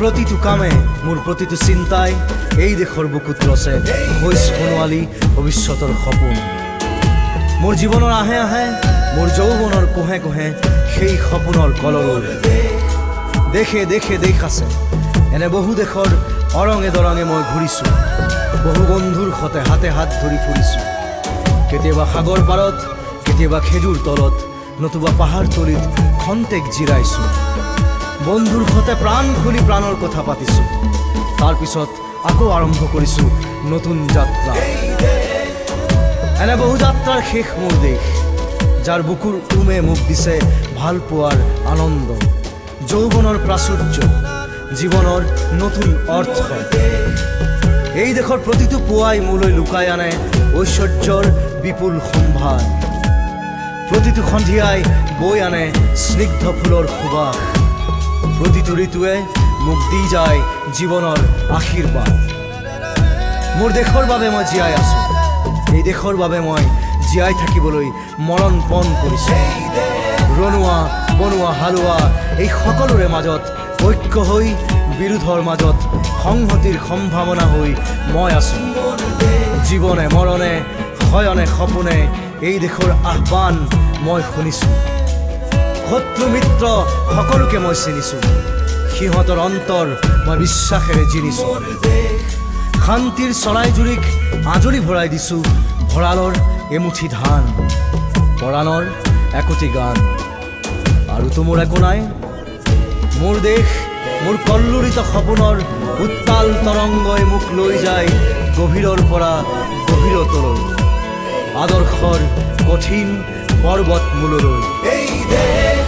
প্ৰতিটো কামে মোৰ প্ৰতিটো চিন্তাই এই দেশৰ বুকুত ৰচে হৈ সোণোৱালী ভৱিষ্যতৰ সপোন। মোৰ জীৱনৰ আহে আহে মোৰ যৌৱনৰ কোহে কোহে সেই সপোনৰ কলৰৱ। দেশে দেশে দেশ আছে, এনে বহু দেশৰ অৰঙে দৰঙে মই ঘূৰিছোঁ। বহু বন্ধুৰ সতে হাতে হাত ধৰি ফুৰিছোঁ। কেতিয়াবা সাগৰ পাৰত, কেতিয়াবা খেজুৰ তলত, নতুবা পাহাৰ তলিত খন্তেক জিৰাইছোঁ। বন্ধুৰ সতে প্ৰাণ খুলি প্ৰাণৰ কথা পাতিছোঁ। তাৰপিছত আকৌ আৰম্ভ কৰিছোঁ নতুন যাত্ৰা। এনে বহু যাত্ৰাৰ শেষ মোৰ দেশ, যাৰ বুকুৰ উমে মোক দিছে ভাল পোৱাৰ আনন্দ, যৌৱনৰ প্ৰাচুৰ্য, জীৱনৰ নতুন অৰ্থ। এই দেশৰ প্ৰতিটো পুৱাই মোলৈ লুকাই আনে ঐশ্বৰ্যৰ বিপুল সম্ভাৰ। প্ৰতিটো সন্ধিয়াই বৈ আনে স্নিগ্ধ ফুলৰ সুবাস। প্ৰতিটো ঋতুৱে মোক দি যায় জীৱনৰ আশীৰ্বাদ। মোৰ দেশৰ বাবে মই জীয়াই আছোঁ, এই দেশৰ বাবে মই জীয়াই থাকিবলৈ মৰণ পণ কৰিছোঁ। ৰণুৱা বনোৱা হালোৱা এই সকলোৰে মাজত ঐক্য হৈ, বিৰোধৰ মাজত সংহতিৰ সম্ভাৱনা হৈ মই আছোঁ। জীৱনে মৰণে শয়নে সপোনে এই দেশৰ আহ্বান মই শুনিছোঁ। শত্ৰু মিত্ৰ সকলোকে মই চিনিছোঁ, সিহঁতৰ অন্তৰ মই বিশ্বাসেৰে জিনিছোঁ। শান্তিৰ চৰাইজুৰিক আজৰি ভৰাই দিছোঁ ভঁৰালৰ এমুঠি ধান, পৰাণৰ একোটি গান। আৰুতো মোৰ একো নাই, মোৰ দেশ মোৰ কল্লোলিত সপোনৰ উত্তাল তৰংগই মোক লৈ যায় গভীৰৰ পৰা গভীৰতলৈ, আদৰ্শৰ কঠিন পৰ্বত মূললৈ। এই দেশ